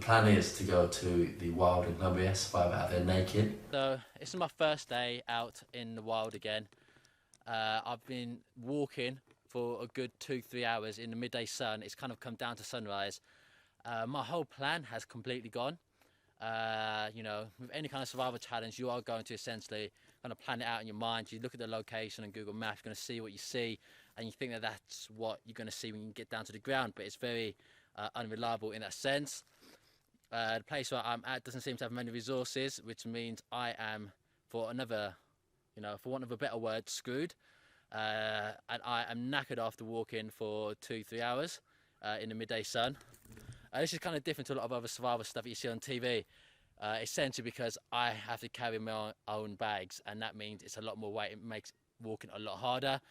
plan is to go to the wild in Colombia, survive out there naked. So it's my first day out in the wild again. I've been walking for a good 2-3 hours in the midday sun. It's kind of come down to sunrise. My whole plan has completely gone. You know, with any kind of survival challenge, you are going to essentially kind of plan it out in your mind. You look at the location on Google Maps, you're going to see what you see, and you think that that's what you're going to see when you get down to the ground, but it's very unreliable in that sense. The place where I'm at doesn't seem to have many resources, which means I am, for another, you know, for want of a better word, screwed. And I am knackered after walking for 2-3 hours in the midday sun. This is kind of different to a lot of other survival stuff that you see on TV, essentially because I have to carry my own bags, and that means it's a lot more weight. It makes walking a lot harder.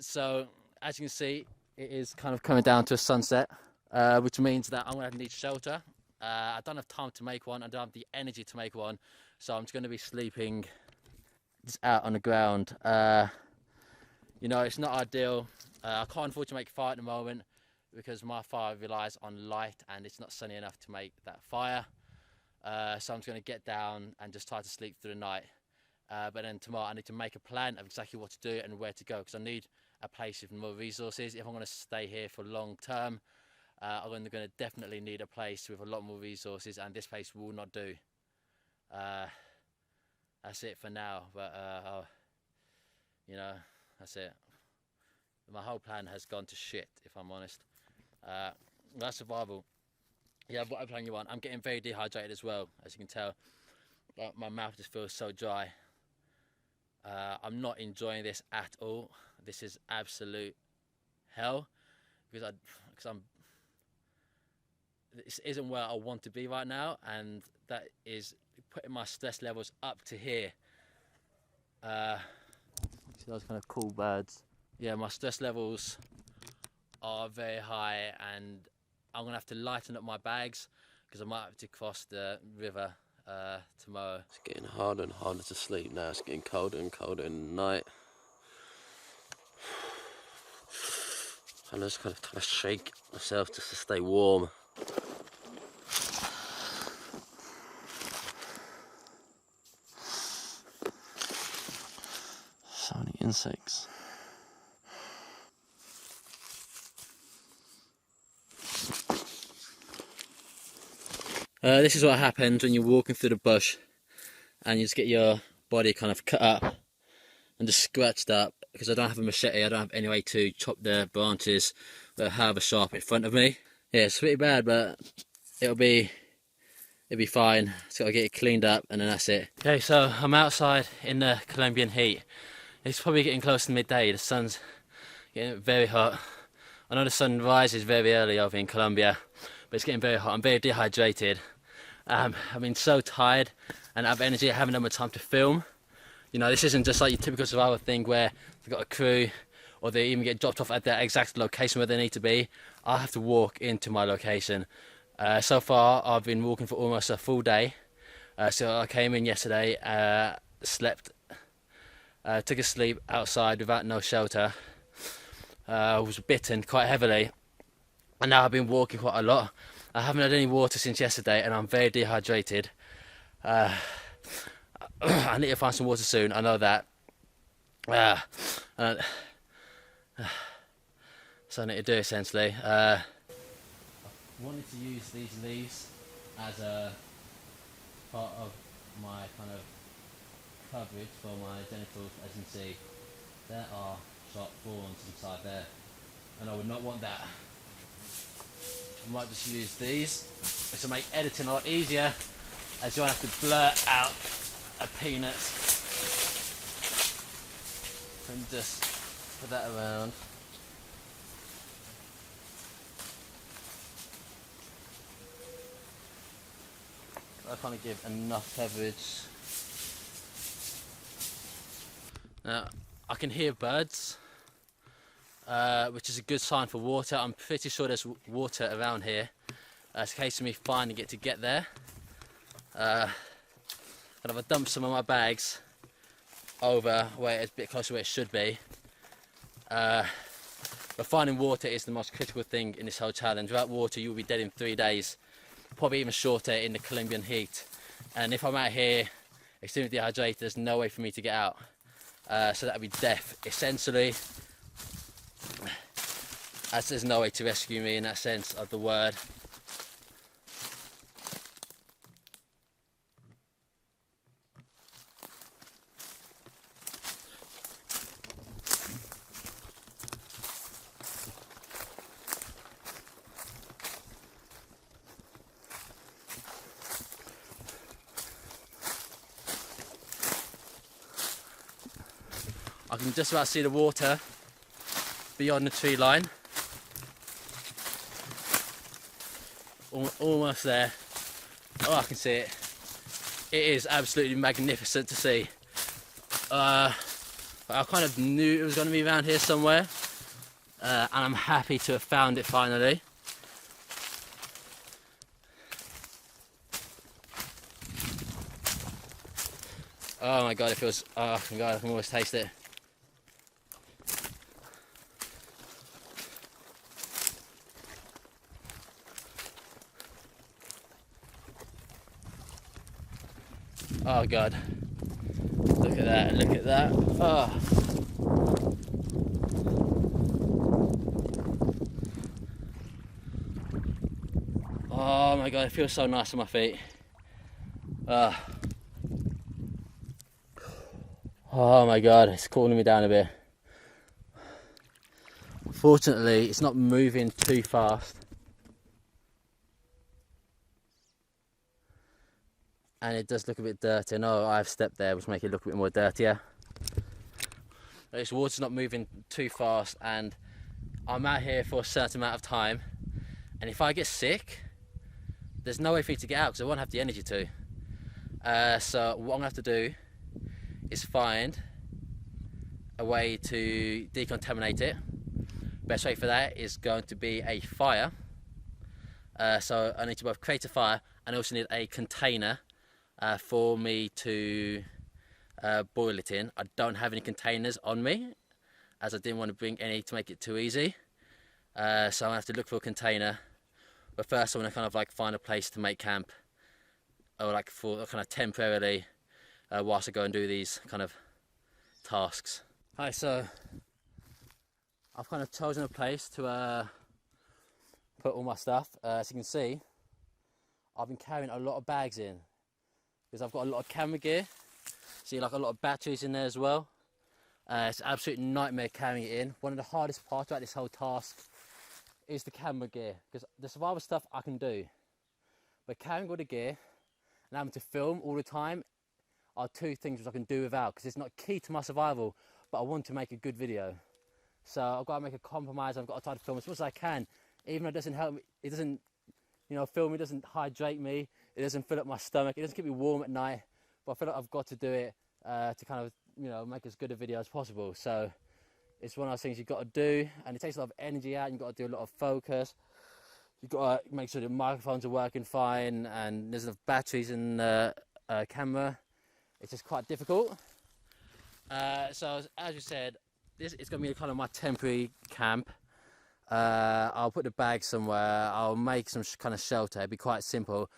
So as you can see, it is kind of coming down to a sunset, which means that I'm going to need shelter. I don't have time to make one. I don't have the energy to make one, so I'm just going to be sleeping just out on the ground. You know, it's not ideal. I can't afford to make a fire at the moment because my fire relies on light and it's not sunny enough to make that fire. So I'm just going to get down and just try to sleep through the night. But then tomorrow I need to make a plan of exactly what to do and where to go, because I need a place with more resources. If I'm going to stay here for long term, I'm going to definitely need a place with a lot more resources, and this place will not do. That's it for now, but you know, that's it. My whole plan has gone to shit, if I'm honest. That's survival. Yeah, what plan you want? I'm getting very dehydrated as well, as you can tell. My mouth just feels so dry. I'm not enjoying this at all. This is absolute hell because this isn't where I want to be right now, and that is putting my stress levels up to here. See those kind of cool birds? Yeah, my stress levels are very high, and I'm gonna have to lighten up my bags because I might have to cross the river tomorrow. It's getting harder and harder to sleep now. It's getting colder and colder in the night. I just kind of shake myself just to stay warm. So many insects. This is what happens when you're walking through the bush and you just get your body kind of cut up and just scratched up, because I don't have a machete. I don't have any way to chop the branches that have a sharp in front of me. Yeah, it's pretty bad, but it'll be fine. Just gotta get it cleaned up and then that's it. Okay, so I'm outside in the Colombian heat. It's probably getting close to midday. The sun's getting very hot. I know the sun rises very early over in Colombia, but it's getting very hot. I'm very dehydrated. I've been so tired and I have energy. I haven't had much time to film. You know, this isn't just like your typical survival thing where they've got a crew or they even get dropped off at the exact location where they need to be. I have to walk into my location. So far, I've been walking for almost a full day. So I came in yesterday, slept, took a sleep outside without no shelter. I was bitten quite heavily, and now I've been walking quite a lot. I haven't had any water since yesterday, and I'm very dehydrated. I need to find some water soon, I know that. So I need to do essentially. I wanted to use these leaves as a part of my kind of coverage for my genitals. As you can see, there are sharp thorns inside there, and I would not want that. I might just use these, which will make editing a lot easier, as you won't have to blur out a peanut and just put that around. I kind of give enough coverage. Now I can hear birds, which is a good sign for water. I'm pretty sure there's water around here. It's a case of me finding it to get there. And I've dumped some of my bags over where it's a bit closer to where it should be. But finding water is the most critical thing in this whole challenge. Without water, you'll be dead in 3 days. probably even shorter in the Colombian heat. And if I'm out here extremely dehydrated, there's no way for me to get out. So that would be death, essentially. As there's no way to rescue me in that sense of the word. I can just about see the water beyond the tree line. Almost there. Oh, I can see it. It is absolutely magnificent to see. I kind of knew it was going to be around here somewhere, and I'm happy to have found it finally. Oh my god, it feels, oh my god, I can almost taste it. Oh god, look at that, look at that. Oh. Oh my god, it feels so nice on my feet. Oh my god, it's cooling me down a bit. Fortunately, it's not moving too fast. And it does look a bit dirty. I know I've stepped there, which makes it look a bit more dirtier. This water's not moving too fast, and I'm out here for a certain amount of time. And if I get sick, there's no way for me to get out because I won't have the energy to. So what I'm gonna have to do is find a way to decontaminate it. Best way for that is going to be a fire. So I need to both create a fire and also need a container for me to boil it in. I don't have any containers on me, as I didn't want to bring any to make it too easy. So I'm gonna have to look for a container. But first I want to kind of like find a place to make camp, or like for kind of temporarily, whilst I go and do these kind of tasks. Alright, so I've kind of chosen a place to put all my stuff. As you can see, I've been carrying a lot of bags in because I've got a lot of camera gear. See, like a lot of batteries in there as well. It's an absolute nightmare carrying it in. One of the hardest parts about this whole task is the camera gear, because the survival stuff I can do, but carrying all the gear and having to film all the time are two things which I can do without, because it's not key to my survival, but I want to make a good video. So I've got to make a compromise. I've got to try to film as much as I can, even though it doesn't help me. It doesn't, you know, film it doesn't hydrate me. It doesn't fill up my stomach. It doesn't keep me warm at night. But I feel like I've got to do it to kind of, you know, make as good a video as possible. So it's one of those things you've got to do, and it takes a lot of energy out. You've got to do a lot of focus. You've got to make sure the microphones are working fine, and there's enough batteries in the camera. It's just quite difficult. So as you said, this is going to be kind of my temporary camp. I'll put the bag somewhere. I'll make some kind of shelter. It'll be quite simple.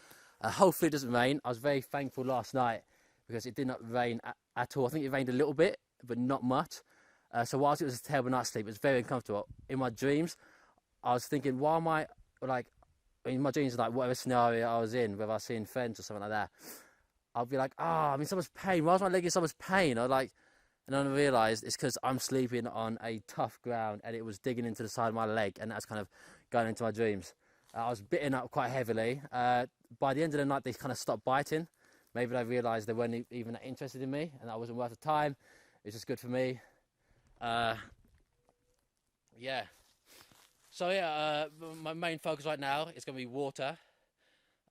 Hopefully it doesn't rain. I was very thankful last night because it did not rain at all. I think it rained a little bit, but not much. So whilst it was a terrible night's sleep, it was very uncomfortable. In my dreams, I was thinking, why am I, like, in my dreams, like, whatever scenario I was in, whether I was seeing friends or something like that, I'll be like, I'm in so much pain. Why is my leg in so much pain? Or like, and then I realised it's because I'm sleeping on a tough ground and it was digging into the side of my leg, and that's kind of going into my dreams. I was bitten up quite heavily. By the end of the night, they kind of stopped biting. Maybe I realised they weren't even that interested in me and that wasn't worth the time. It's just good for me. Yeah. So yeah, my main focus right now is going to be water.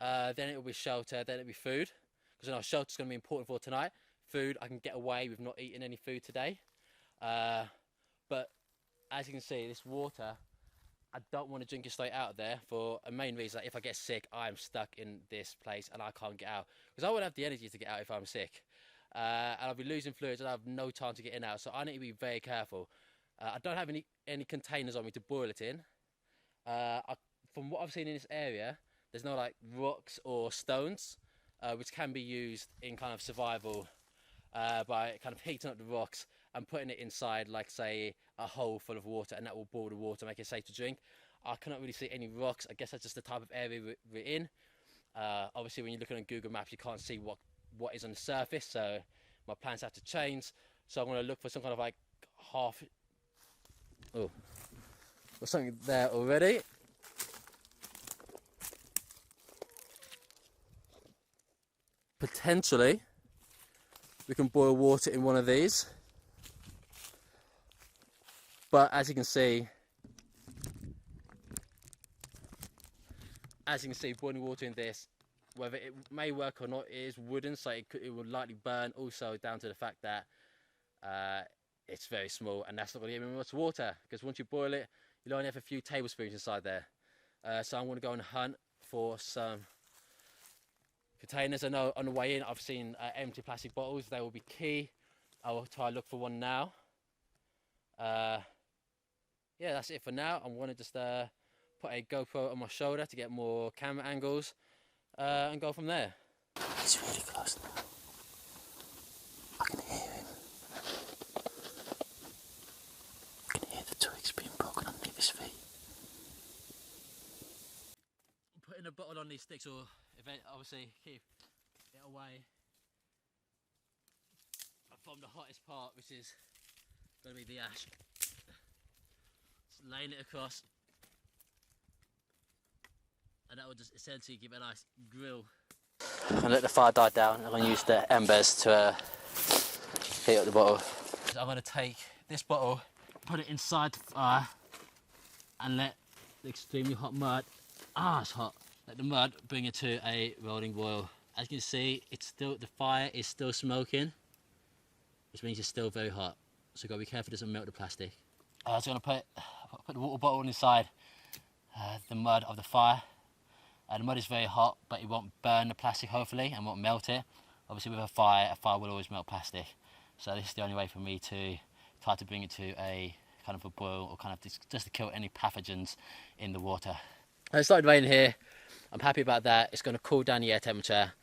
Then it will be shelter. Then it'll be food. Because I know shelter's going to be important for tonight. Food, I can get away with not eating any food today. But as you can see, this water, I don't want to drink it straight out of there for a main reason. Like, if I get sick, I'm stuck in this place and I can't get out. Because I won't have the energy to get out if I'm sick. And I'll be losing fluids and I have no time to get in and out. So I need to be very careful. I don't have any containers on me to boil it in. From what I've seen in this area, there's no like rocks or stones, which can be used in kind of survival by kind of heating up the rocks and putting it inside, like say a hole full of water, and that will boil the water, make it safe to drink. I cannot really see any rocks. I guess that's just the type of area we're in. Obviously when you're looking on Google Maps you can't see what is on the surface, so my plans have to change. So I'm going to look for some kind of like there's something there already. Potentially we can boil water in one of these, but as you can see, boiling water in this, whether it may work or not, it is wooden, so it will likely burn. Also down to the fact that it's very small, and that's not going to give me much water, because once you boil it, you'll only have a few tablespoons inside there. So I'm going to go and hunt for some containers. I know on the way in I've seen empty plastic bottles. They will be key. I will try to look for one now. Yeah, that's it for now. I'm going to just put a GoPro on my shoulder to get more camera angles and go from there. He's really close now. I can hear him. I can hear the twigs being broken underneath his feet. I'm putting a bottle on these sticks, or obviously keep it away from the hottest part, which is going to be the ash. Just laying it across, and that will just essentially give it a nice grill. I'm gonna let the fire die down. I'm gonna use the embers to heat up the bottle. So I'm going to take this bottle, put it inside the fire, and let the extremely hot mud, it's hot, let the mud bring it to a rolling boil. As you can see, the fire is still smoking, which means it's still very hot. So you've got to be careful it doesn't melt the plastic. I was going to put the water bottle inside the mud of the fire. The mud is very hot, but it won't burn the plastic, hopefully, and won't melt it. Obviously with a fire will always melt plastic. So this is the only way for me to try to bring it to a kind of a boil, or kind of just to kill any pathogens in the water. It started raining here. I'm happy about that. It's going to cool down the air temperature,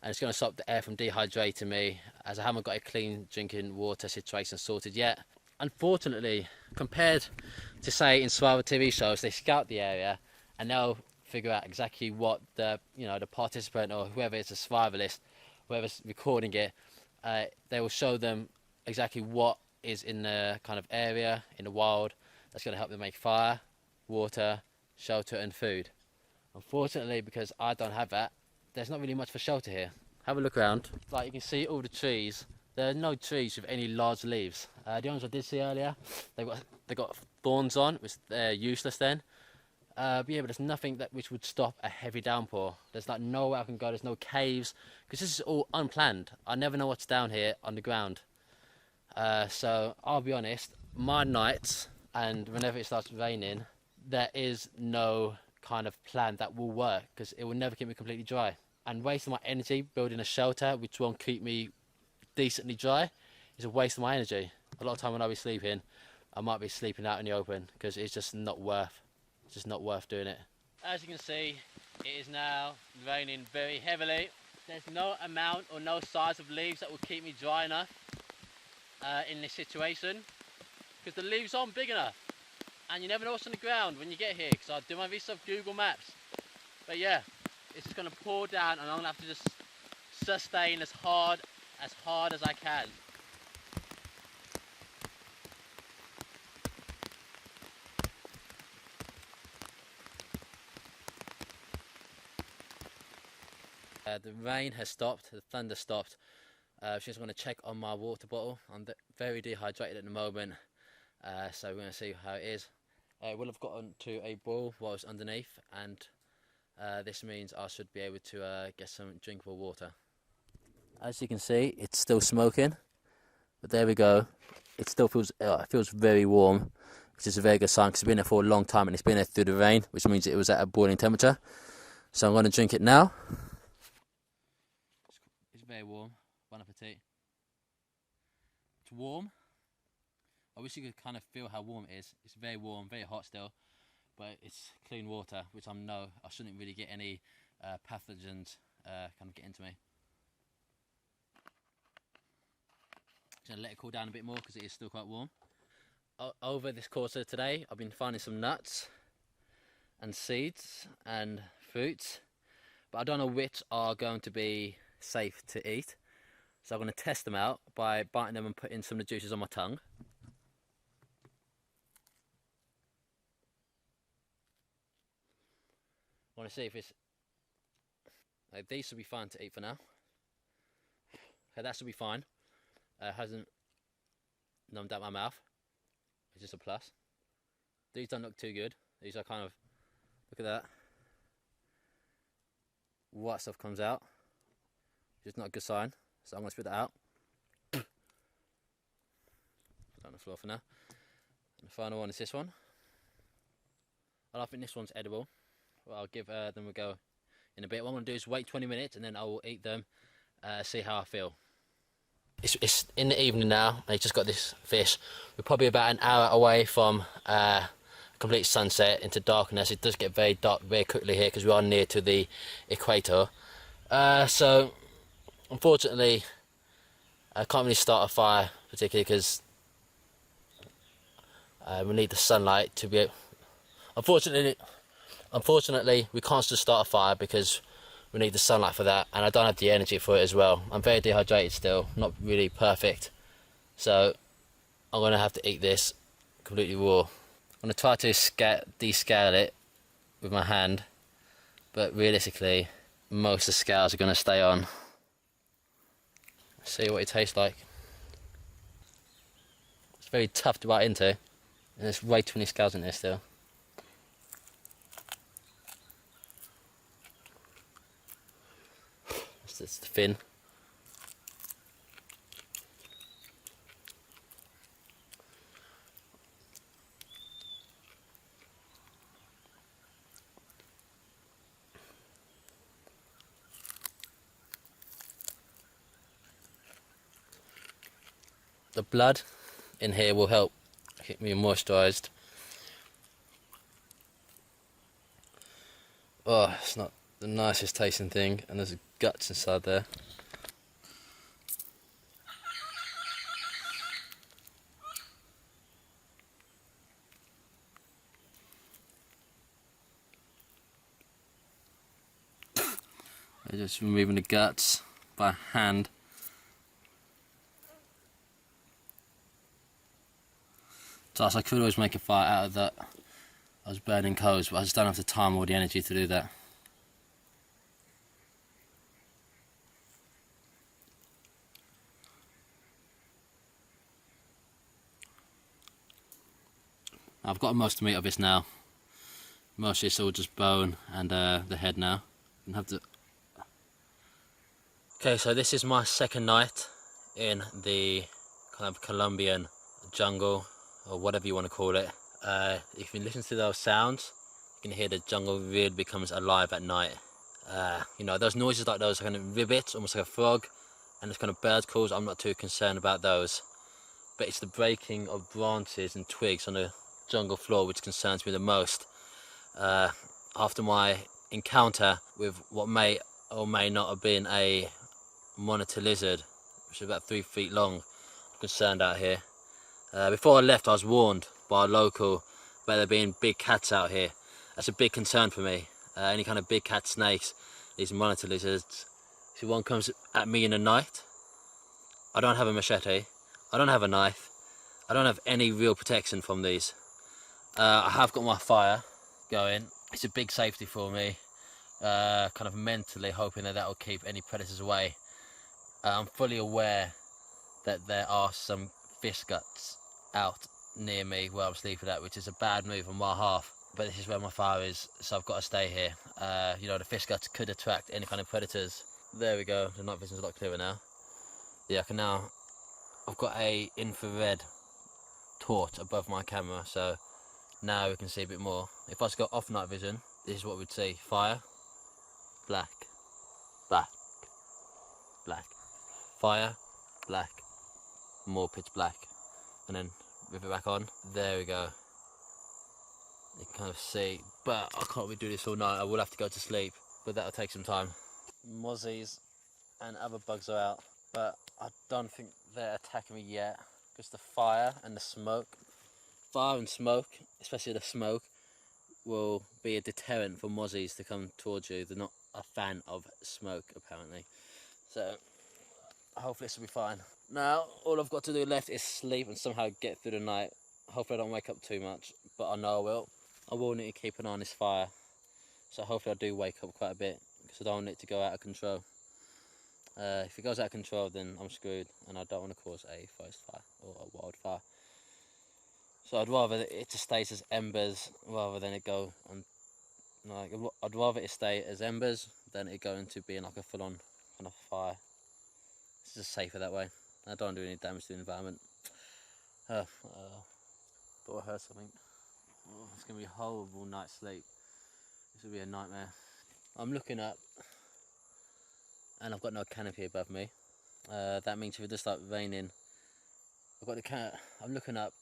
and it's going to stop the air from dehydrating me, as I haven't got a clean drinking water situation sorted yet. Unfortunately, compared to say in survival TV shows, they scout the area and they'll figure out exactly what the participant, or whoever is a survivalist, whoever's recording it, they will show them exactly what is in the kind of area in the wild that's going to help them make fire, water, shelter and food. Unfortunately, because I don't have that, there's not really much for shelter here. Have a look around. Like you can see all the trees. There are no trees with any large leaves. The ones I did see earlier, they got thorns on, which they're useless then. But yeah, but there's nothing which would stop a heavy downpour. There's like nowhere I can go. There's no caves, because this is all unplanned. I never know what's down here on the ground. So I'll be honest, my nights and whenever it starts raining, there is no kind of plan that will work, because it will never keep me completely dry. And wasting my energy building a shelter which won't keep me decently dry is a waste of my energy. A lot of time when I'll be sleeping, I might be sleeping out in the open, because it's just not worth doing it. As you can see, it is now raining very heavily. There's no amount or no size of leaves that will keep me dry enough in this situation, because the leaves aren't big enough, and you never know what's on the ground when you get here, because I do my research on Google Maps. But yeah, it's just going to pour down, and I'm going to have to just sustain as hard as I can. The rain has stopped, the thunder stopped. Just want to check on my water bottle. I'm very dehydrated at the moment, so we're going to see how it is. It will have gotten to a boil while it's underneath, and this means I should be able to get some drinkable water. As you can see, it's still smoking, but there we go. It still feels very warm, which is a very good sign, because it's been there for a long time and it's been there through the rain, which means it was at a boiling temperature. So I'm going to drink it now. It's very warm. Bon appetit. It's warm. I wish you could kind of feel how warm it is. It's very warm, very hot still, but it's clean water, which I know I shouldn't really get any pathogens kind of get into me. Just gonna let it cool down a bit more because it is still quite warm. Over this course of today, I've been finding some nuts and seeds and fruits, but I don't know which are going to be safe to eat. So I'm going to test them out by biting them and putting some of the juices on my tongue. I want to see if it's... these should be fine to eat for now. Okay, that should be fine. Hasn't numbed out my mouth. It's just a plus. These don't look too good. These are kind of... Look at that. White stuff comes out. Which is not a good sign. So I'm going to spit that out. Put that on the floor for now. And the final one is this one. I don't think this one's edible. Well, I'll give them a go in a bit. What I'm going to do is wait 20 minutes and then I will eat them, see how I feel. It's in the evening now. I just got this fish. We're probably about an hour away from complete sunset into darkness. It does get very dark very quickly here because we are near to the equator. So unfortunately I can't really start a fire particularly because we need the sunlight to be... Unfortunately we can't just start a fire because we need the sunlight for that, and I don't have the energy for it as well. I'm very dehydrated still, not really perfect, so I'm going to have to eat this completely raw. I'm going to try to descale it with my hand, but realistically most of the scales are going to stay on. See what it tastes like. It's very tough to bite into, and there's way too many scales in there still. It's the fin. The blood in here will help keep me moisturised. Oh, it's not the nicest tasting thing, and there's guts inside there. I'm just removing the guts by hand. So I could always make a fire out of that. I was burning coals, but I just don't have the time or the energy to do that. I've got most of the meat of this now. Mostly it's all just bone and the head now. And have to... Okay, so this is my second night in the kind of Colombian jungle, or whatever you want to call it. If you listen to those sounds, you can hear the jungle really becomes alive at night. You know, those noises like those are kind of ribbits, almost like a frog, and it's kind of bird calls. I'm not too concerned about those, but it's the breaking of branches and twigs on the jungle floor which concerns me the most. After my encounter with what may or may not have been a monitor lizard, which is about 3 feet long, I'm concerned out here. Before I left I was warned by a local about there being big cats out here. That's a big concern for me. Any kind of big cat snakes, these monitor lizards. If one comes at me in the night, I don't have a machete, I don't have a knife, I don't have any real protection from these. I have got my fire going. It's a big safety for me, kind of mentally hoping that will keep any predators away. I'm fully aware that there are some fish guts out near me where I'm sleeping at, which is a bad move on my half, but this is where my fire is, so I've got to stay here. You know, the fish guts could attract any kind of predators. There we go, the night vision's a lot clearer now. Yeah, I can now, I've got a infrared torch above my camera, so now we can see a bit more. If I was to go off night vision, this is what we'd see. Fire, black, black, black. Fire, black, more pitch black. And then with it back on, there we go. You can kind of see, but I can't really do this all night. I will have to go to sleep, but that'll take some time. Mozzies and other bugs are out, but I don't think they're attacking me yet because the fire and the smoke, especially the smoke, will be a deterrent for mozzies to come towards you. They're not a fan of smoke, apparently. So hopefully this will be fine. Now all I've got to do left is sleep and somehow get through the night. Hopefully I don't wake up too much, but I know I will. I will need to keep an eye on this fire, so hopefully I do wake up quite a bit because I don't want it to go out of control. If it goes out of control, then I'm screwed, and I don't want to cause a forest fire or a wildfire. So I'd rather it just stays as embers rather than it go on. Like, I'd rather it stay as embers than it go into being like a full-on kind of fire. It's just safer that way. I don't do any damage to the environment. Thought I heard something. Oh, it's gonna be a horrible night's sleep. This will be a nightmare. I'm looking up, and I've got no canopy above me. That means if it does start raining, I'm looking up.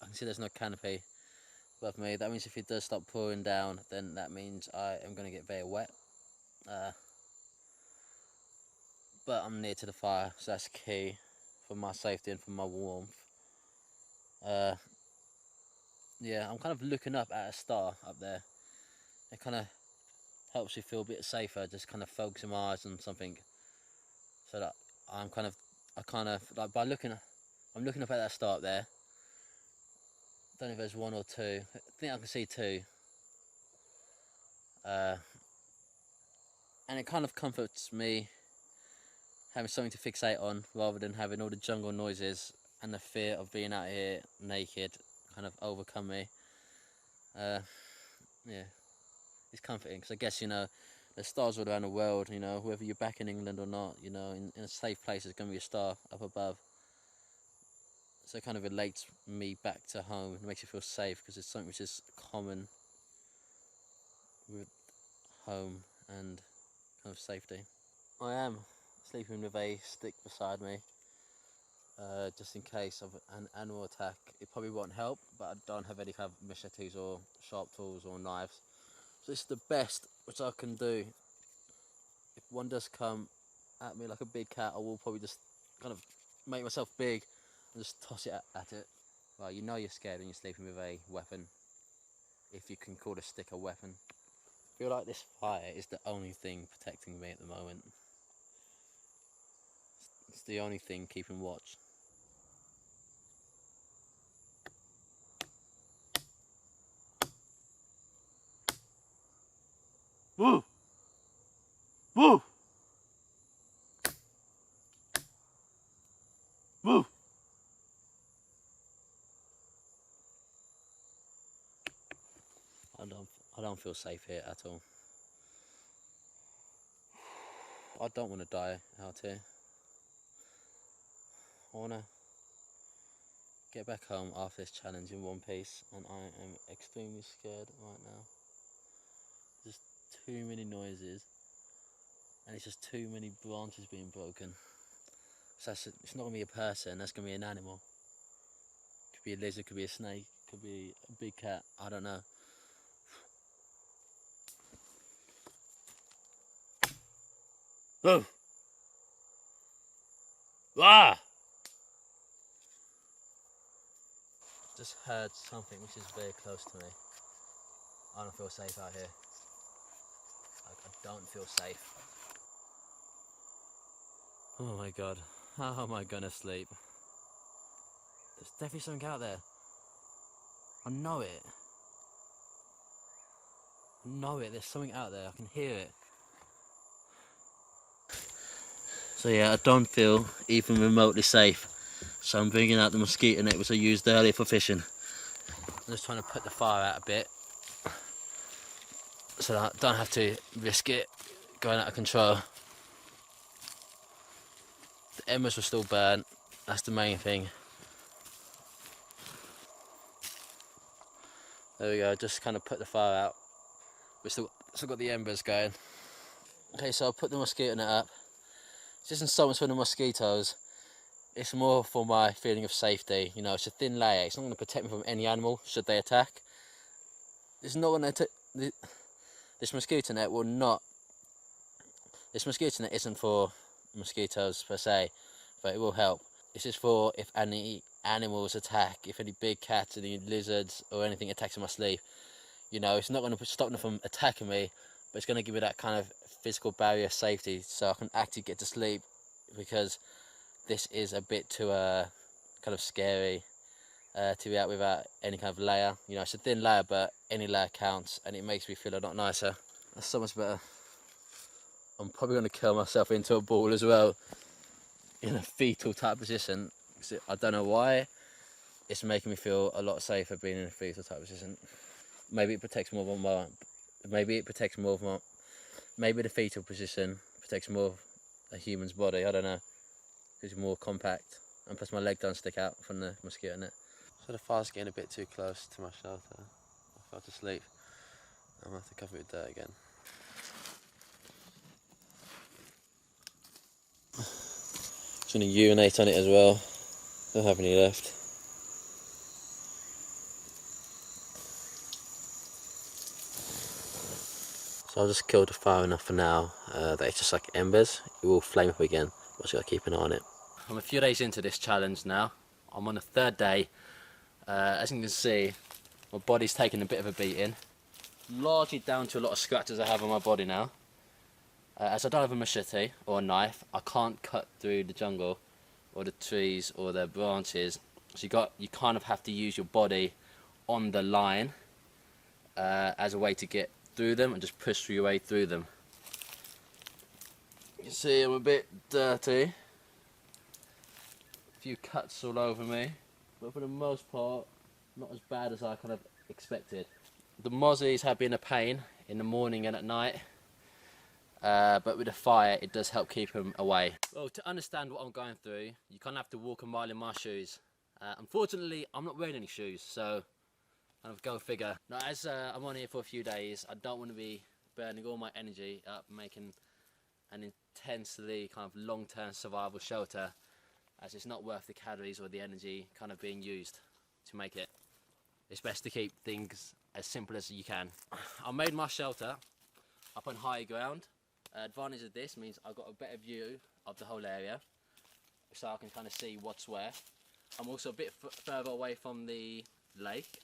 I can see there's no canopy above me. That means if it does start pouring down, then that means I am going to get very wet. But I'm near to the fire, so that's key for my safety and for my warmth. Yeah, I'm kind of looking up at a star up there. It kind of helps you feel a bit safer, just kind of focusing my eyes on something. So that I'm kind of like I'm looking up at that star up there. I don't know if there's one or two. I think I can see two. And it kind of comforts me having something to fixate on rather than having all the jungle noises and the fear of being out here naked kind of overcome me. Yeah, it's comforting because I guess, you know, there's stars all around the world, you know, whether you're back in England or not, you know, in a safe place there's going to be a star up above. So it kind of relates me back to home. It makes you feel safe because it's something which is common with home and kind of safety. I am sleeping with a stick beside me, just in case of an animal attack. It probably won't help, but I don't have any kind of machetes or sharp tools or knives. So this is the best which I can do. If one does come at me like a big cat, I will probably just kind of make myself big and just toss it at it. Well, you know you're scared when you're sleeping with a weapon, if you can call a stick a weapon. I feel like this fire is the only thing protecting me at the moment. It's the only thing keeping watch. Woo! Woo! Woo! I don't feel safe here at all. I don't want to die out here. I want to get back home after this challenge in one piece, and I am extremely scared right now. There's too many noises, and it's just too many branches being broken. So it's not going to be a person, that's going to be an animal. Could be a lizard, could be a snake, could be a big cat, I don't know. Oh! Ah! Just heard something which is very close to me. I don't feel safe out here. I don't feel safe. Oh my god, how am I gonna sleep? There's definitely something out there. I know it. I know it, there's something out there, I can hear it. So yeah, I don't feel even remotely safe. So I'm bringing out the mosquito net which I used earlier for fishing. I'm just trying to put the fire out a bit, so that I don't have to risk it going out of control. The embers will still burn, that's the main thing. There we go, just kind of put the fire out. We've still got the embers going. Okay, so I'll put the mosquito net up. This isn't so much for the mosquitoes, it's more for my feeling of safety. You know, it's a thin layer, it's not going to protect me from any animal should they attack. it's not going to. This mosquito net will not. This mosquito net isn't for mosquitoes per se, but it will help. This is for if any animals attack, if any big cats, any lizards, or anything attacks in my sleep. You know, it's not going to stop them from attacking me, but it's going to give me that kind of physical barrier of safety, so I can actually get to sleep, because this is a bit too kind of scary to be out without any kind of layer. You know, it's a thin layer, but any layer counts, and it makes me feel a lot nicer. That's so much better. I'm probably going to curl myself into a ball as well, in a fetal type position. I don't know why. It's making me feel a lot safer being in a fetal type position. Maybe it protects more of my. Maybe it protects more of my. Maybe the fetal position protects more of a human's body. I don't know. It's more compact, and plus my leg don't stick out from the mosquito net. So the fire's getting a bit too close to my shelter. I fell to sleep. I'm gonna have to cover it with dirt again. Just gonna urinate on it as well. Don't have any left. So I'll just kill the fire enough for now that it's just like embers. It will flame up again. But just gotta keep an eye on it. I'm a few days into this challenge now. I'm on the third day. As you can see, my body's taking a bit of a beating. Largely down to a lot of scratches I have on my body now. As I don't have a machete or a knife, I can't cut through the jungle or the trees or the branches. So you kind of have to use your body on the line as a way to get through them and just push your way through them. You can see I'm a bit dirty. A few cuts all over me, but for the most part, not as bad as I kind of expected. The mozzies have been a pain in the morning and at night, but with the fire, it does help keep them away. Well, to understand what I'm going through, you kind of have to walk a mile in my shoes. Unfortunately, I'm not wearing any shoes, so kind of go figure. Now, as I'm on here for a few days, I don't want to be burning all my energy up making an intensely kind of long-term survival shelter, as it's not worth the calories or the energy kind of being used to make it. It's best to keep things as simple as you can. I made my shelter up on higher ground. Advantage of this means I've got a better view of the whole area, so I can kind of see what's where. I'm also a bit further away from the lake.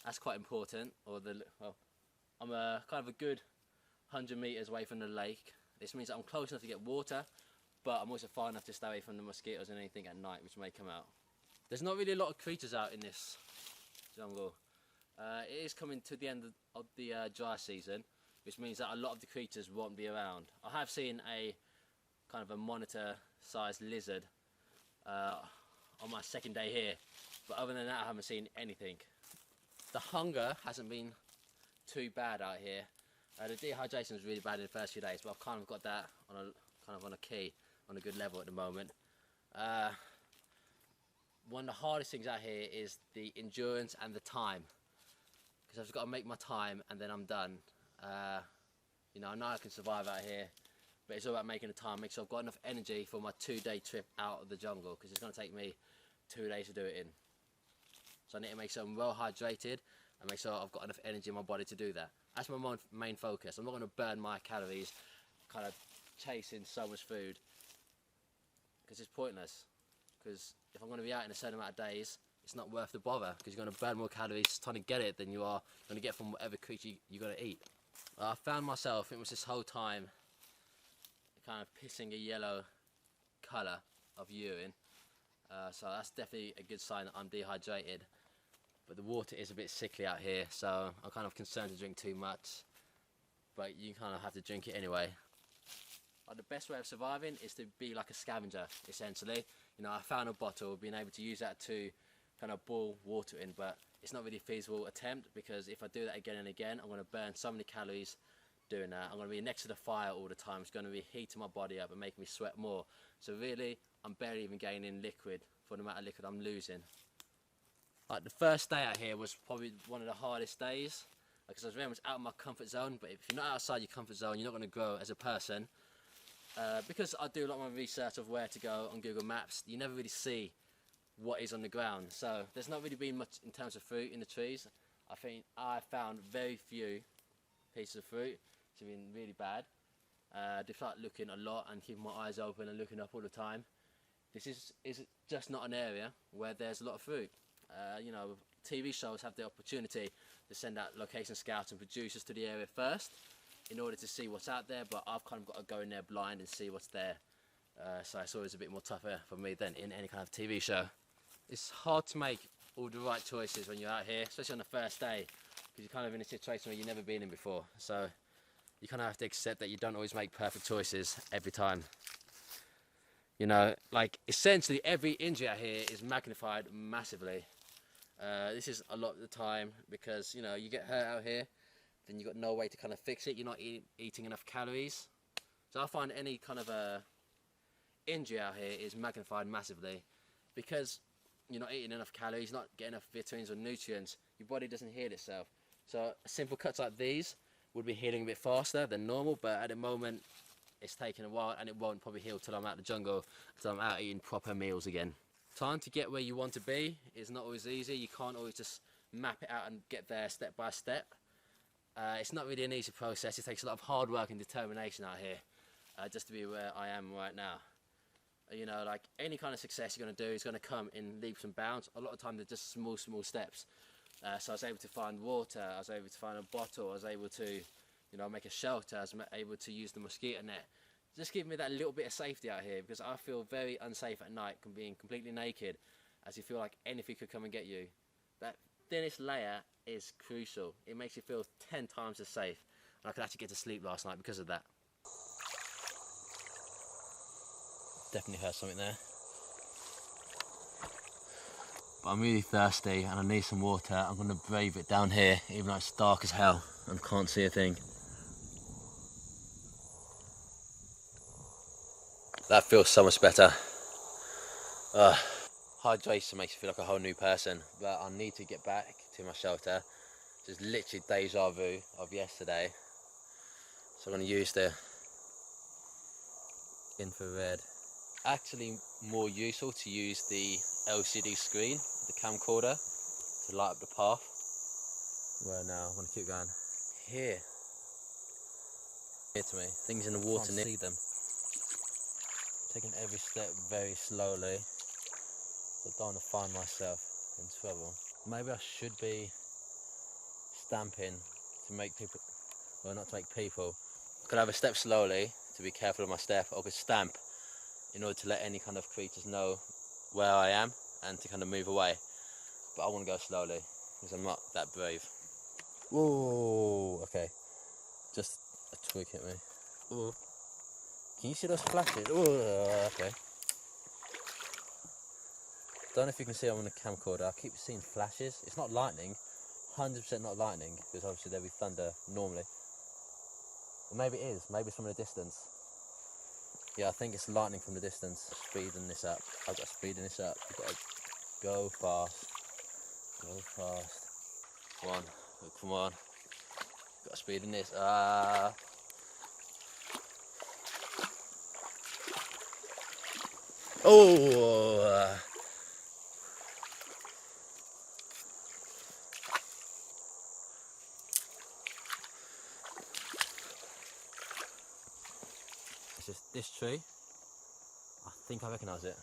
That's quite important. I'm kind of a good 100 meters away from the lake. This means that I'm close enough to get water, but I'm also far enough to stay away from the mosquitoes and anything at night which may come out. There's not really a lot of creatures out in this jungle. It is coming to the end of the dry season, which means that a lot of the creatures won't be around. I have seen a kind of a monitor-sized lizard on my second day here, but other than that I haven't seen anything. The hunger hasn't been too bad out here. The dehydration was really bad in the first few days, but I've kind of got that on a key, on a good level at the moment. One of the hardest things out here is the endurance and the time, because I've just got to make my time and then I'm done. You know I can survive out here, but it's all about making the time, make sure I've got enough energy for my 2-day trip out of the jungle, because it's going to take me 2 days to do it in. So I need to make sure I'm well hydrated and make sure I've got enough energy in my body to do that. That's my main focus. I'm not going to burn my calories kind of chasing so much food, because it's pointless. Because if I'm going to be out in a certain amount of days, it's not worth the bother, because you're going to burn more calories trying to get it than you are going to get from whatever creature you're going to eat. I found myself, it was this whole time, kind of pissing a yellow colour of urine. So that's definitely a good sign that I'm dehydrated. But the water is a bit sickly out here, so I'm kind of concerned to drink too much. But you kind of have to drink it anyway. The best way of surviving is to be like a scavenger, essentially. You know, I found a bottle, being able to use that to kind of boil water in, but it's not really a feasible attempt, because if I do that again and again, I'm going to burn so many calories doing that. I'm going to be next to the fire all the time. It's going to be heating my body up and making me sweat more. So really, I'm barely even gaining liquid for the amount of liquid I'm losing. Like the first day out here was probably one of the hardest days, because I was very much out of my comfort zone. But if you're not outside your comfort zone, you're not going to grow as a person. Because I do a lot of my research of where to go on Google Maps, you never really see what is on the ground. So there's not really been much in terms of fruit in the trees. I think I found very few pieces of fruit. It's been really bad. Just start looking a lot and keeping my eyes open and looking up all the time. This is just not an area where there's a lot of fruit. You know, TV shows have the opportunity to send out location scouts and producers to the area first in order to see what's out there, but I've kind of got to go in there blind and see what's there. So it's always a bit more tougher for me than in any kind of TV show. It's hard to make all the right choices when you're out here, especially on the first day, because you're kind of in a situation where you've never been in before. So you kind of have to accept that you don't always make perfect choices every time. You know, like essentially every injury out here is magnified massively. This is a lot of the time because, you know, you get hurt out here, then you've got no way to kind of fix it. You're not eating enough calories. So I find any kind of injury out here is magnified massively because you're not eating enough calories, not getting enough vitamins or nutrients. Your body doesn't heal itself. So simple cuts like these would be healing a bit faster than normal, but at the moment it's taking a while and it won't probably heal till I'm out of the jungle, till I'm out eating proper meals again. Time to get where you want to be is not always easy. You can't always just map it out and get there step by step. It's not really an easy process. It takes a lot of hard work and determination out here just to be where I am right now. You know, like any kind of success you're going to do is going to come in leaps and bounds. A lot of time they're just small steps. So I was able to find water, I was able to find a bottle, I was able to, you know, make a shelter, I was able to use the mosquito net. Just give me that little bit of safety out here because I feel very unsafe at night being completely naked, as you feel like anything could come and get you. That thinnest layer is crucial. It makes you feel 10 times as safe. And I could actually get to sleep last night because of that. Definitely heard something there. But I'm really thirsty and I need some water. I'm going to brave it down here, even though it's dark as hell and can't see a thing. That feels so much better. Hydration makes you feel like a whole new person, but I need to get back to my shelter. Just literally deja vu of yesterday. So I'm going to use the infrared. Actually more useful to use the LCD screen, the camcorder, to light up the path. Where now? I'm going to keep going. Here to me. Things in the water, can't see them. Taking every step very slowly. So I don't want to find myself in trouble. Maybe I should be stamping to make people, well, not to make people. Could I have a step slowly to be careful of my step, or could stamp in order to let any kind of creatures know where I am and to kind of move away. But I want to go slowly because I'm not that brave. Whoa, okay. Just a twig hit me. Ooh. Can you see those flashes? Ooh, okay. Don't know if you can see them on the camcorder. I keep seeing flashes. It's not lightning, 100% not lightning, because obviously there'll be thunder normally. Or maybe it is, maybe it's from the distance. Yeah, I think it's lightning from the distance. Speeding this up. I've got speeding this up. You've got to go fast. Go fast. Come on. Come on. Got to speed in this. Oh! It's just this tree. I think I recognise it.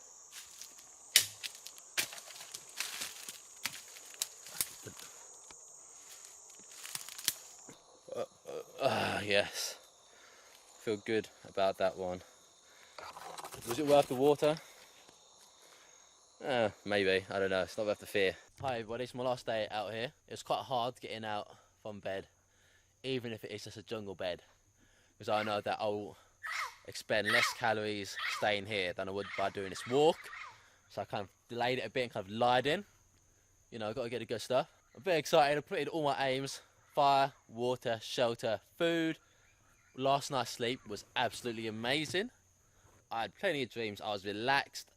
Yes. Feel good about that one. Was it worth the water? Maybe, I don't know, it's not worth the fear. Hi everybody, it's my last day out here. It was quite hard getting out from bed, even if it is just a jungle bed, because I know that I'll expend less calories staying here than I would by doing this walk. So I kind of delayed it a bit and kind of lied in. You know, I've got to get the good stuff. I'm very excited, I put in all my aims. Fire, water, shelter, food. Last night's sleep was absolutely amazing. I had plenty of dreams, I was relaxed.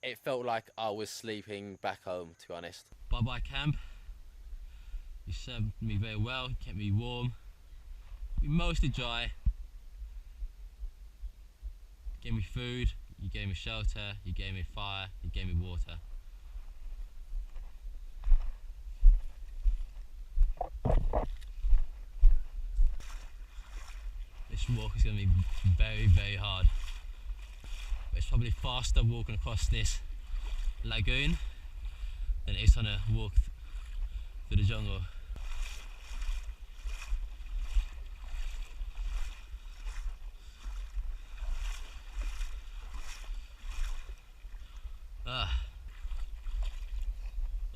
It felt like I was sleeping back home, to be honest. Bye-bye camp. You served me very well, kept me warm. You mostly dry. You gave me food, you gave me shelter, you gave me fire, you gave me water. walk is going to be very, very hard. But it's probably faster walking across this lagoon than it is trying to walk through the jungle.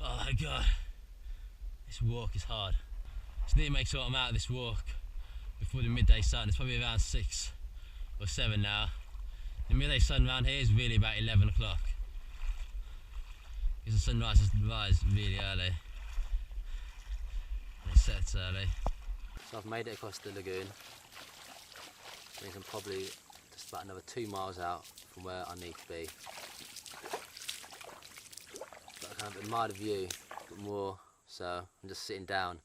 Oh my god, this walk is hard. Just need to make sure I'm out of this walk before the midday sun. It's probably around 6 or 7 now. The midday sun around here is really about 11 o'clock. Because the sun rises really early and it sets early. So I've made it across the lagoon. I think I'm probably just about another 2 miles out from where I need to be. But I kind of admire the view a bit more, so I'm just sitting down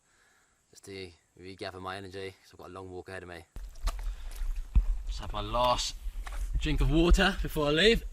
just to regather my energy because I've got a long walk ahead of me. Just have my last drink of water before I leave.